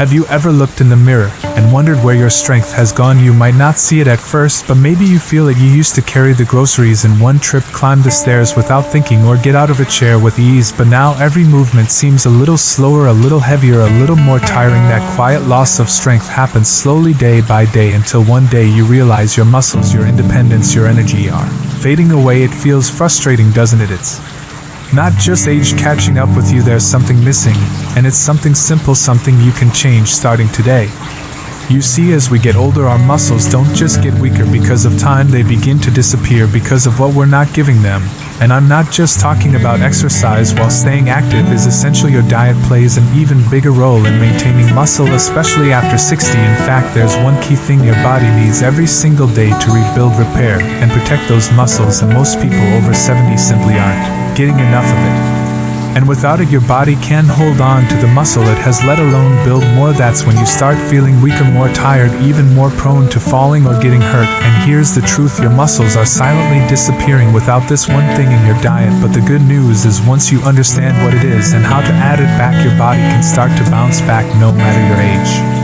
Have you ever looked in the mirror and wondered where your strength has gone? You might not see it at first, but maybe you feel it. You used to carry the groceries in one trip, climb the stairs without thinking, or get out of a chair with ease, but now every movement seems a little slower, a little heavier, a little more tiring. That quiet loss of strength happens slowly day by day until one day you realize your muscles, your independence, your energy are fading away. It feels frustrating, doesn't it? It's not just age catching up with you, there's something missing, and it's something simple, something you can change starting today. You see, as we get older, our muscles don't just get weaker because of time, they begin to disappear because of what we're not giving them. And I'm not just talking about exercise. While staying active is essential, your diet plays an even bigger role in maintaining muscle, especially after 60. In fact, there's one key thing your body needs every single day to rebuild, repair, and protect those muscles, and most people over 70 simply aren't getting enough of it. And without it, your body can't hold on to the muscle it has, let alone build more. That's when you start feeling weaker, more tired, even more prone to falling or getting hurt. And here's the truth, your muscles are silently disappearing without this one thing in your diet. But the good news is, once you understand what it is and how to add it back, your body can start to bounce back no matter your age.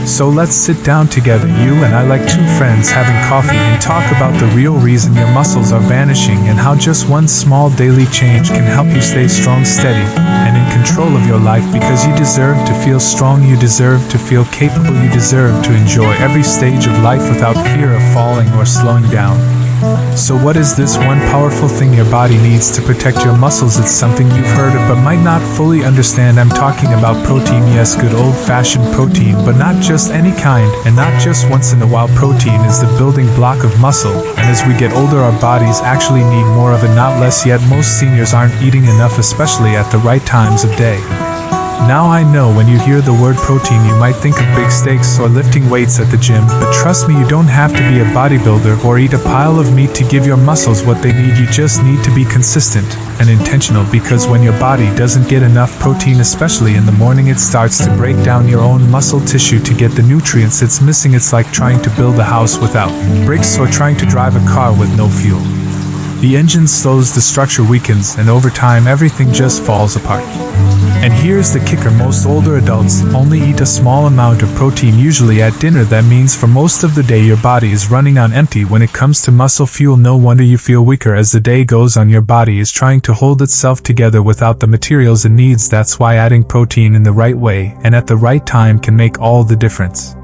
So let's sit down together, you and I, like two friends having coffee, and talk about the real reason your muscles are vanishing, and how just one small daily change can help you stay strong, steady, and in control of your life. Because you deserve to feel strong, you deserve to feel capable, you deserve to enjoy every stage of life without fear of falling or slowing down. So what is this one powerful thing your body needs to protect your muscles? It's something you've heard of but might not fully understand. I'm talking about protein. Yes, good old-fashioned protein, but not just any kind, and not just once in a while. Protein is the building block of muscle, and as we get older, our bodies actually need more of it, not less. Yet most seniors aren't eating enough, especially at the right times of day. Now I know when you hear the word protein, you might think of big steaks or lifting weights at the gym, but trust me, you don't have to be a bodybuilder or eat a pile of meat to give your muscles what they need. You just need to be consistent and intentional, because when your body doesn't get enough protein, especially in the morning, it starts to break down your own muscle tissue to get the nutrients it's missing. It's like trying to build a house without bricks or trying to drive a car with no fuel. The engine slows, the structure weakens, and over time everything just falls apart. And here's the kicker, most older adults only eat a small amount of protein, usually at dinner. That means for most of the day your body is running on empty when it comes to muscle fuel. No wonder you feel weaker as the day goes on. Your body is trying to hold itself together without the materials it needs. That's why adding protein in the right way and at the right time can make all the difference.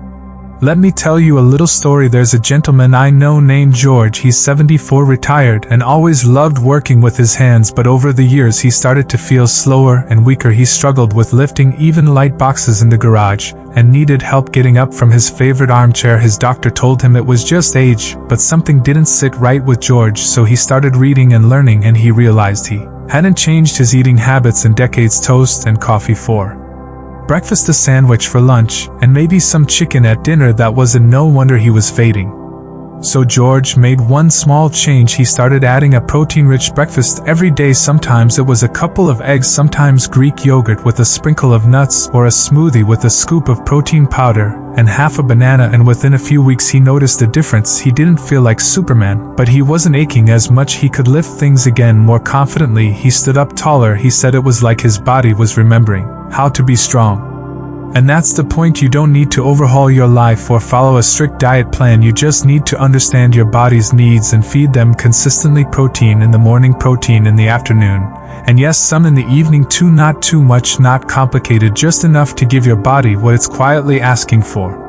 Let me tell you a little story. There's a gentleman I know named George. He's 74, retired, and always loved working with his hands, but over the years he started to feel slower and weaker. He struggled with lifting even light boxes in the garage and needed help getting up from his favorite armchair. His doctor told him it was just age, but something didn't sit right with George, so he started reading and learning, and he realized he hadn't changed his eating habits in decades. Toast and coffee for breakfast, a sandwich for lunch, and maybe some chicken at dinner. That wasn't. No wonder he was fading. So George made one small change. He started adding a protein-rich breakfast every day. Sometimes it was a couple of eggs, sometimes Greek yogurt with a sprinkle of nuts, or a smoothie with a scoop of protein powder and half a banana. And within a few weeks he noticed a difference. He didn't feel like Superman, but he wasn't aching as much. He could lift things again more confidently. He stood up taller. He said it was like his body was remembering how to be strong. And that's the point. You don't need to overhaul your life or follow a strict diet plan. You just need to understand your body's needs and feed them consistently. Protein in the morning, protein in the afternoon, and yes, some in the evening too. Not too much, not complicated, just enough to give your body what it's quietly asking for.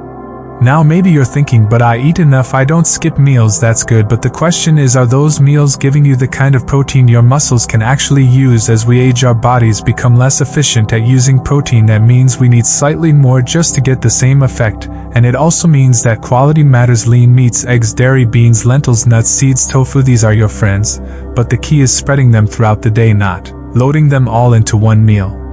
Now maybe you're thinking, but I eat enough, I don't skip meals. That's good, but the question is, are those meals giving you the kind of protein your muscles can actually use? As we age, our bodies become less efficient at using protein. That means we need slightly more just to get the same effect, and it also means that quality matters. Lean meats, eggs, dairy, beans, lentils, nuts, seeds, tofu, these are your friends, but the key is spreading them throughout the day, not loading them all into one meal.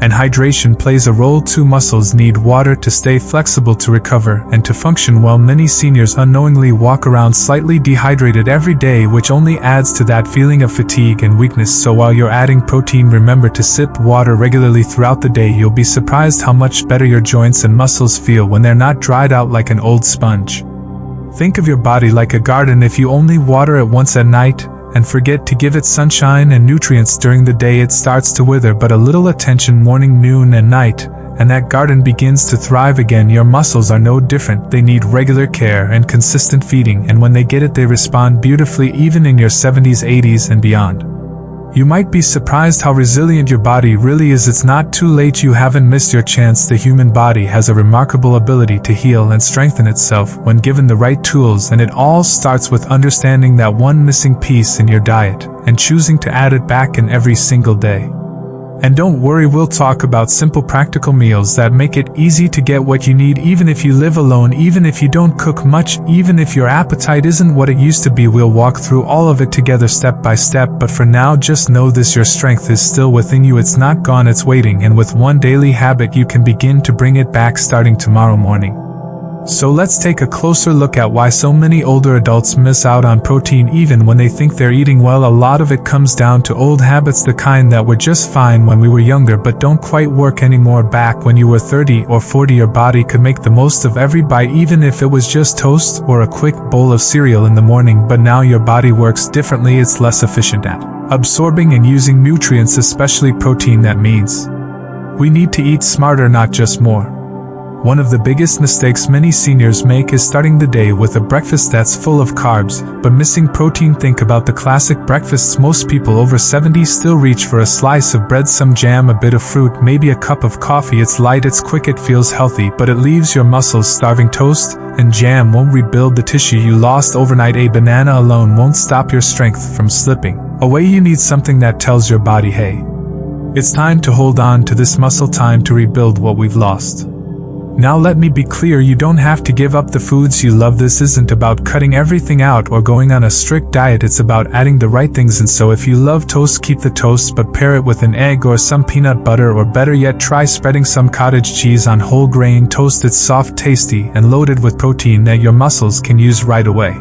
And hydration plays a role too. Muscles need water to stay flexible, to recover, and to function well. Many seniors unknowingly walk around slightly dehydrated every day, which only adds to that feeling of fatigue and weakness. So while you're adding protein, remember to sip water regularly throughout the day. You'll be surprised how much better your joints and muscles feel when they're not dried out like an old sponge. Think of your body like a garden. If you only water it once at night and forget to give it sunshine and nutrients during the day, it starts to wither. But a little attention morning, noon, and night, and that garden begins to thrive again. Your muscles are no different. They need regular care and consistent feeding, and when they get it, they respond beautifully even in your 70s, 80s, and beyond. You might be surprised how resilient your body really is. It's not too late. You haven't missed your chance. The human body has a remarkable ability to heal and strengthen itself when given the right tools, and it all starts with understanding that one missing piece in your diet and choosing to add it back in every single day. And don't worry, we'll talk about simple practical meals that make it easy to get what you need even if you live alone, even if you don't cook much, even if your appetite isn't what it used to be. We'll walk through all of it together step by step, but for now just know this: your strength is still within you. It's not gone, it's waiting, and with one daily habit you can begin to bring it back starting tomorrow morning. So let's take a closer look at why so many older adults miss out on protein even when they think they're eating well. A lot of it comes down to old habits, the kind that were just fine when we were younger but don't quite work anymore. Back when you were 30 or 40, your body could make the most of every bite, even if it was just toast or a quick bowl of cereal in the morning. But now your body works differently. It's less efficient at absorbing and using nutrients, especially protein. That means we need to eat smarter, not just more. One of the biggest mistakes many seniors make is starting the day with a breakfast that's full of carbs, but missing protein. Think about the classic breakfasts. Most people over 70 still reach for a slice of bread, some jam, a bit of fruit, maybe a cup of coffee. It's light, it's quick, it feels healthy, but it leaves your muscles starving. Toast and jam won't rebuild the tissue you lost overnight. A banana alone won't stop your strength from slipping away. You need something that tells your body, hey, it's time to hold on to this muscle, time to rebuild what we've lost. Now let me be clear, you don't have to give up the foods you love. This isn't about cutting everything out or going on a strict diet. It's about adding the right things. And so if you love toast, keep the toast, but pair it with an egg or some peanut butter, or better yet, try spreading some cottage cheese on whole grain toast. It's soft, tasty, and loaded with protein that your muscles can use right away.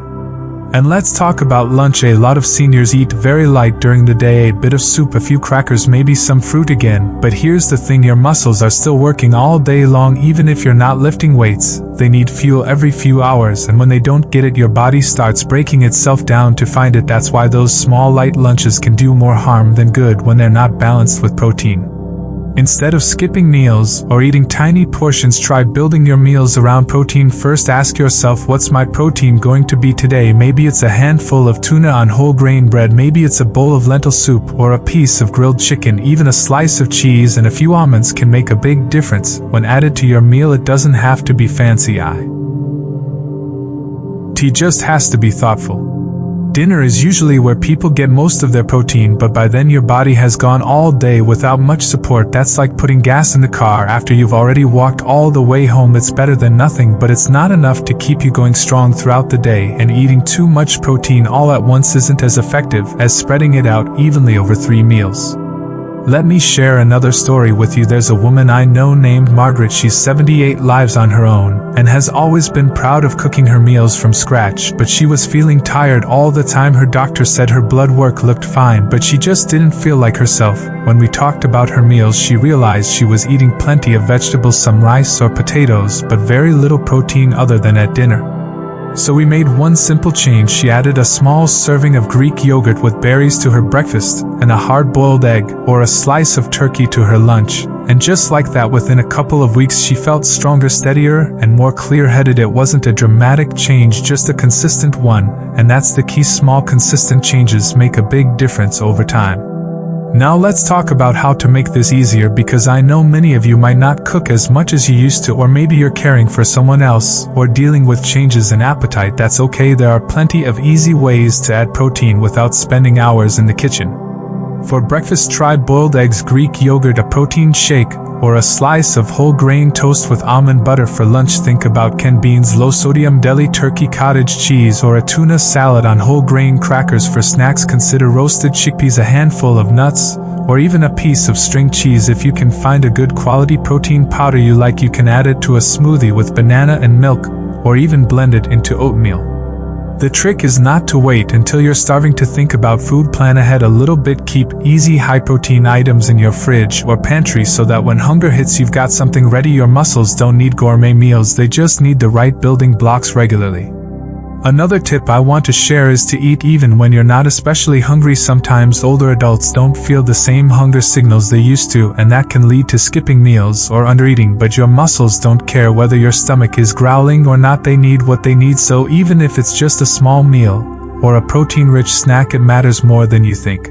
And let's talk about lunch. A lot of seniors eat very light during the day, a bit of soup, a few crackers, maybe some fruit again. But here's the thing, your muscles are still working all day long. Even if you're not lifting weights, they need fuel every few hours, and when they don't get it, your body starts breaking itself down to find it. That's why those small light lunches can do more harm than good when they're not balanced with protein. Instead of skipping meals or eating tiny portions, try building your meals around protein. First, ask yourself, what's my protein going to be today? Maybe it's a handful of tuna on whole grain bread, maybe it's a bowl of lentil soup or a piece of grilled chicken. Even a slice of cheese and a few almonds can make a big difference when added to your meal. It doesn't have to be fancy. It just has to be thoughtful. Dinner is usually where people get most of their protein, but by then your body has gone all day without much support. That's like putting gas in the car after you've already walked all the way home. It's better than nothing, but it's not enough to keep you going strong throughout the day, and eating too much protein all at once isn't as effective as spreading it out evenly over 3 meals. Let me share another story with you. There's a woman I know named Margaret. She's 78, lives on her own, and has always been proud of cooking her meals from scratch, but she was feeling tired all the time. Her doctor said her blood work looked fine, but she just didn't feel like herself. When we talked about her meals, she realized she was eating plenty of vegetables, some rice or potatoes, but very little protein other than at dinner. So we made one simple change. She added a small serving of Greek yogurt with berries to her breakfast, and a hard-boiled egg or a slice of turkey to her lunch. And just like that, within a couple of weeks, she felt stronger, steadier, and more clear-headed. It wasn't a dramatic change, just a consistent one, and that's the key. Small, consistent changes make a big difference over time. Now let's talk about how to make this easier, because I know many of you might not cook as much as you used to, or maybe you're caring for someone else or dealing with changes in appetite. That's okay. There are plenty of easy ways to add protein without spending hours in the kitchen. For breakfast, try boiled eggs, Greek yogurt, a protein shake, or a slice of whole grain toast with almond butter. For lunch, think about canned beans, low sodium deli turkey, cottage cheese, or a tuna salad on whole grain crackers. For snacks, consider roasted chickpeas, a handful of nuts, or even a piece of string cheese. If you can find a good quality protein powder you like, you can add it to a smoothie with banana and milk, or even blend it into oatmeal. The trick is not to wait until you're starving to think about food. Plan ahead a little bit. Keep easy, high-protein items in your fridge or pantry so that when hunger hits, you've got something ready. Your muscles don't need gourmet meals, they just need the right building blocks regularly. Another tip I want to share is to eat even when you're not especially hungry. Sometimes older adults don't feel the same hunger signals they used to, and that can lead to skipping meals or undereating, but your muscles don't care whether your stomach is growling or not. They need what they need, so even if it's just a small meal or a protein-rich snack, it matters more than you think.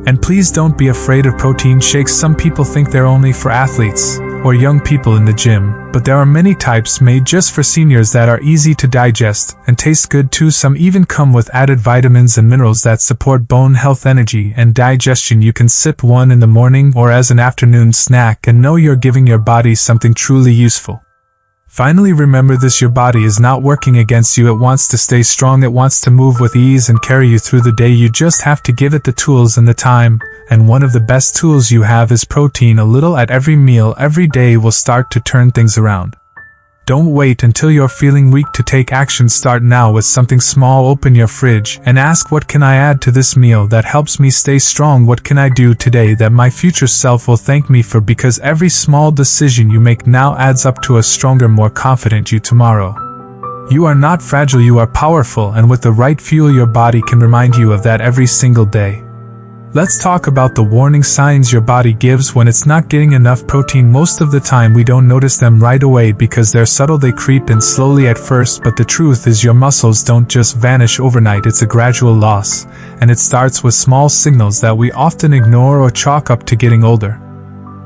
And please don't be afraid of protein shakes. Some people think they're only for athletes or young people in the gym, but there are many types made just for seniors that are easy to digest and taste good too. Some even come with added vitamins and minerals that support bone health, energy, and digestion. You can sip one in the morning or as an afternoon snack and know you're giving your body something truly useful. Finally, remember this: your body is not working against you. It wants to stay strong. It wants to move with ease and carry you through the day. You just have to give it the tools and the time. And one of the best tools you have is protein. A little at every meal every day will start to turn things around. Don't wait until you're feeling weak to take action. Start now with something small. Open your fridge and ask, what can I add to this meal that helps me stay strong? What can I do today that my future self will thank me for? Because every small decision you make now adds up to a stronger, more confident you tomorrow. You are not fragile, you are powerful, and with the right fuel your body can remind you of that every single day. Let's talk about the warning signs your body gives when it's not getting enough protein. Most of the time we don't notice them right away because they're subtle. They creep in slowly at first, but the truth is your muscles don't just vanish overnight. It's a gradual loss, and it starts with small signals that we often ignore or chalk up to getting older.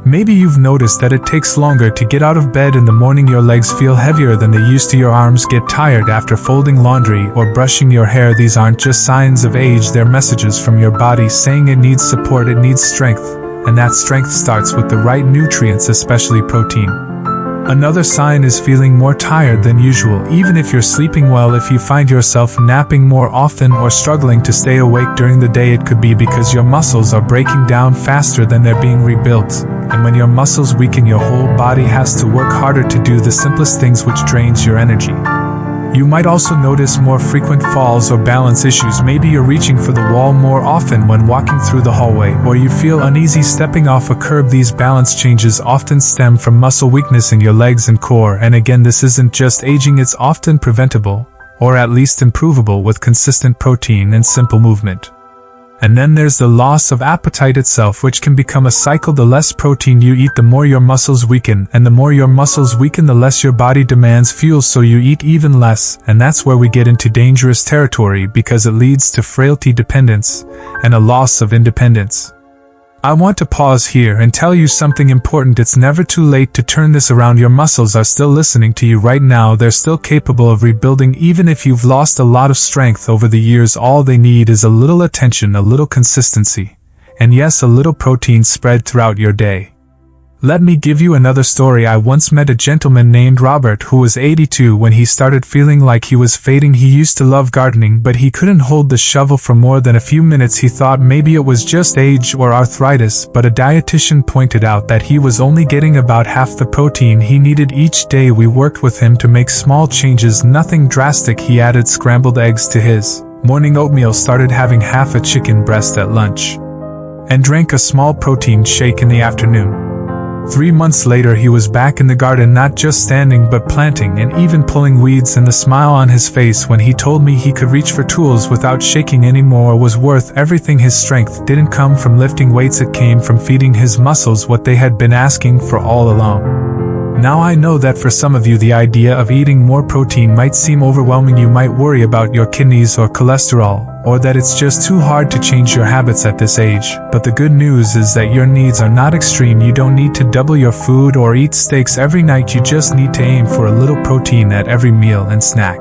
Maybe you've noticed that it takes longer to get out of bed in the morning. Your legs feel heavier than they used to. Your arms get tired after folding laundry or brushing your hair. These aren't just signs of age, they're messages from your body saying it needs support, it needs strength, and that strength starts with the right nutrients, especially protein. Another sign is feeling more tired than usual, even if you're sleeping well. If you find yourself napping more often or struggling to stay awake during the day, it could be because your muscles are breaking down faster than they're being rebuilt. And when your muscles weaken, your whole body has to work harder to do the simplest things, which drains your energy. You might also notice more frequent falls or balance issues. Maybe you're reaching for the wall more often when walking through the hallway, or you feel uneasy stepping off a curb. These balance changes often stem from muscle weakness in your legs and core, and again, this isn't just aging, it's often preventable, or at least improvable, with consistent protein and simple movement. And then there's the loss of appetite itself, which can become a cycle. The less protein you eat, the more your muscles weaken, and the more your muscles weaken, the less your body demands fuel, so you eat even less, and that's where we get into dangerous territory because it leads to frailty, dependence, and a loss of independence. I want to pause here and tell you something important. It's never too late to turn this around. Your muscles are still listening to you right now. They're still capable of rebuilding. Even if you've lost a lot of strength over the years, all they need is a little attention, a little consistency, and yes, a little protein spread throughout your day. Let me give you another story. I once met a gentleman named Robert who was 82 when he started feeling like he was fading. He used to love gardening, but he couldn't hold the shovel for more than a few minutes. He thought maybe it was just age or arthritis, but a dietitian pointed out that he was only getting about half the protein he needed each day. We worked with him to make small changes, nothing drastic. He added scrambled eggs to his morning oatmeal, started having half a chicken breast at lunch, and drank a small protein shake in the afternoon. 3 months later, he was back in the garden, not just standing but planting and even pulling weeds, and the smile on his face when he told me he could reach for tools without shaking anymore was worth everything. His strength didn't come from lifting weights, it came from feeding his muscles what they had been asking for all along. Now I know that for some of you the idea of eating more protein might seem overwhelming. You might worry about your kidneys or cholesterol, or that it's just too hard to change your habits at this age. But the good news is that your needs are not extreme. You don't need to double your food or eat steaks every night. You just need to aim for a little protein at every meal and snack.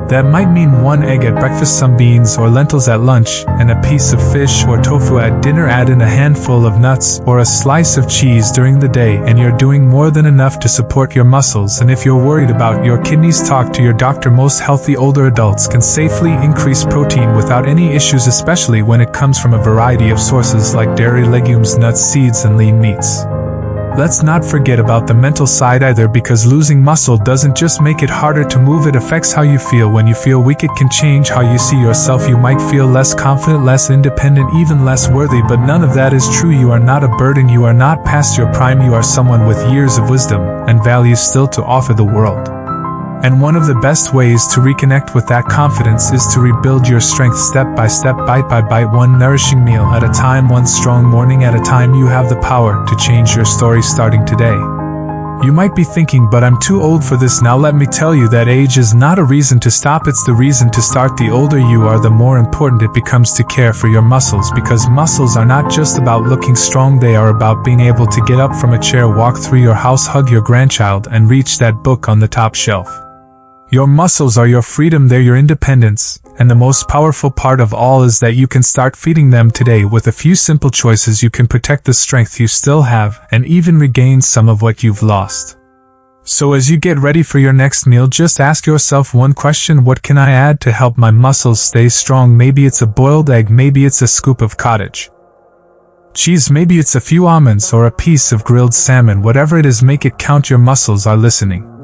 That might mean 1 egg at breakfast, some beans or lentils at lunch, and a piece of fish or tofu at dinner. Add in a handful of nuts or a slice of cheese during the day, and you're doing more than enough to support your muscles. And if you're worried about your kidneys, talk to your doctor. Most healthy older adults can safely increase protein without any issues, especially when it comes from a variety of sources like dairy, legumes, nuts, seeds, and lean meats. Let's not forget about the mental side either, because losing muscle doesn't just make it harder to move, it affects how you feel. When you feel weak, it can change how you see yourself. You might feel less confident, less independent, even less worthy, but none of that is true. You are not a burden. You are not past your prime. You are someone with years of wisdom and values still to offer the world. And one of the best ways to reconnect with that confidence is to rebuild your strength step by step, bite by bite, one nourishing meal at a time, one strong morning at a time. You have the power to change your story starting today. You might be thinking, but I'm too old for this now. Let me tell you that age is not a reason to stop, it's the reason to start. The older you are, the more important it becomes to care for your muscles, because muscles are not just about looking strong, they are about being able to get up from a chair, walk through your house, hug your grandchild, and reach that book on the top shelf. Your muscles are your freedom, they're your independence, and the most powerful part of all is that you can start feeding them today. With a few simple choices, you can protect the strength you still have and even regain some of what you've lost. So as you get ready for your next meal, just ask yourself one question: what can I add to help my muscles stay strong? Maybe it's a boiled egg, maybe it's a scoop of cottage cheese, maybe it's a few almonds or a piece of grilled salmon. Whatever it is, make it count. Your muscles are listening.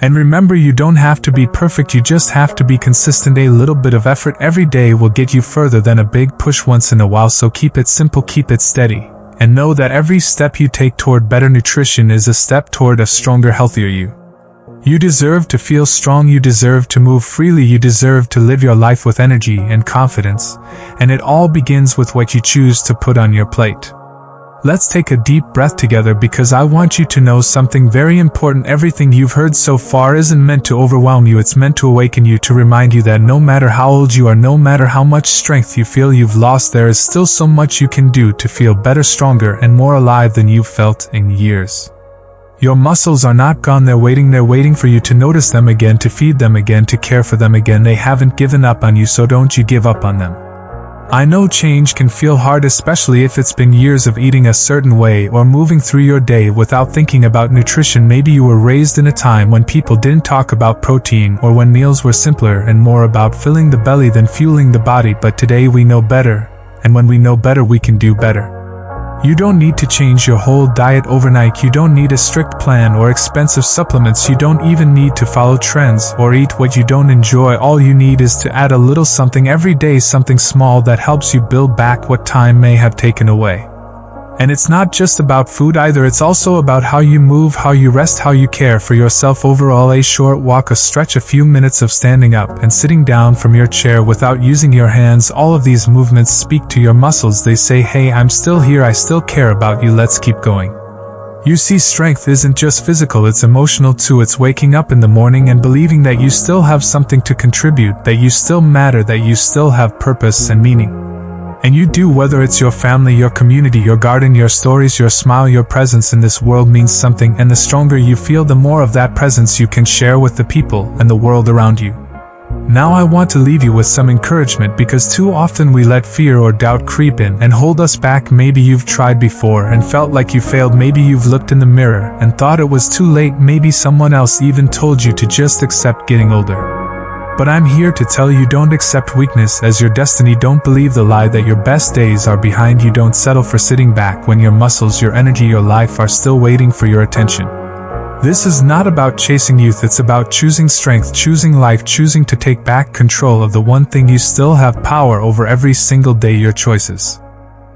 And remember, you don't have to be perfect, you just have to be consistent. A little bit of effort every day will get you further than a big push once in a while. So keep it simple, keep it steady, and know that every step you take toward better nutrition is a step toward a stronger, healthier you. You deserve to feel strong, you deserve to move freely, you deserve to live your life with energy and confidence, and it all begins with what you choose to put on your plate. Let's take a deep breath together, because I want you to know something very important. Everything you've heard so far isn't meant to overwhelm you, it's meant to awaken you, to remind you that no matter how old you are, no matter how much strength you feel you've lost, there is still so much you can do to feel better, stronger, and more alive than you've felt in years. Your muscles are not gone, they're waiting for you to notice them again, to feed them again, to care for them again. They haven't given up on you, so don't you give up on them. I know change can feel hard, especially if it's been years of eating a certain way or moving through your day without thinking about nutrition. Maybe you were raised in a time when people didn't talk about protein, or when meals were simpler and more about filling the belly than fueling the body. But today we know better, and when we know better, we can do better. You don't need to change your whole diet overnight. You don't need a strict plan or expensive supplements. You don't even need to follow trends or eat what you don't enjoy. All you need is to add a little something every day, something small that helps you build back what time may have taken away. And it's not just about food either, it's also about how you move, how you rest, how you care for yourself overall. A short walk, a stretch, a few minutes of standing up and sitting down from your chair without using your hands. All of these movements speak to your muscles. They say, hey, I'm still here, I still care about you, let's keep going. You see, strength isn't just physical, it's emotional too. It's waking up in the morning and believing that you still have something to contribute, that you still matter, that you still have purpose and meaning. And you do, whether it's your family, your community, your garden, your stories, your smile. Your presence in this world means something, and the stronger you feel, the more of that presence you can share with the people and the world around you. Now I want to leave you with some encouragement, because too often we let fear or doubt creep in and hold us back. Maybe you've tried before and felt like you failed. Maybe you've looked in the mirror and thought it was too late. Maybe someone else even told you to just accept getting older. But I'm here to tell you, don't accept weakness as your destiny. Don't believe the lie that your best days are behind you. Don't settle for sitting back when your muscles, your energy, your life are still waiting for your attention. This is not about chasing youth, it's about choosing strength, choosing life, choosing to take back control of the one thing you still have power over every single day. Your choices.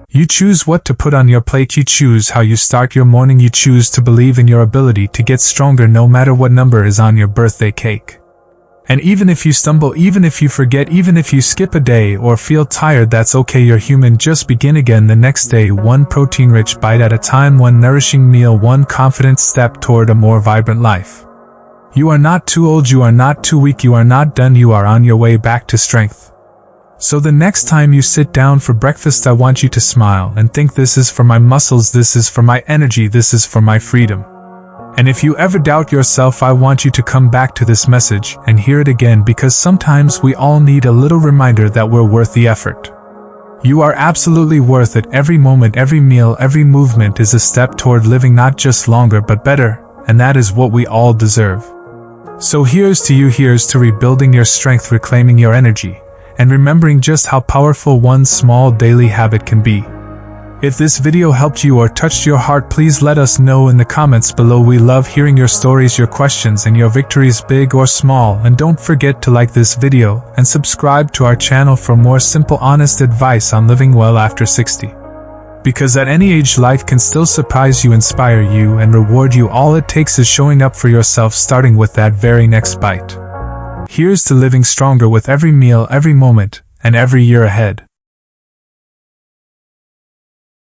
You choose what to put on your plate, you choose how you start your morning, you choose to believe in your ability to get stronger no matter what number is on your birthday cake. And even if you stumble, even if you forget, even if you skip a day or feel tired, that's okay, you're human. Just begin again the next day, one protein-rich bite at a time, one nourishing meal, one confident step toward a more vibrant life. You are not too old, you are not too weak, you are not done, you are on your way back to strength. So the next time you sit down for breakfast, I want you to smile and think, this is for my muscles, this is for my energy, this is for my freedom. And if you ever doubt yourself, I want you to come back to this message and hear it again, because sometimes we all need a little reminder that we're worth the effort. You are absolutely worth it. Every moment, every meal, every movement is a step toward living not just longer but better, and that is what we all deserve. So here's to you, here's to rebuilding your strength, reclaiming your energy, and remembering just how powerful one small daily habit can be. If this video helped you or touched your heart, please let us know in the comments below. We love hearing your stories, your questions, and your victories, big or small. And don't forget to like this video and subscribe to our channel for more simple, honest advice on living well after 60. Because at any age life can still surprise you, inspire you, and reward you. All it takes is showing up for yourself, starting with that very next bite. Here's to living stronger with every meal, every moment, and every year ahead.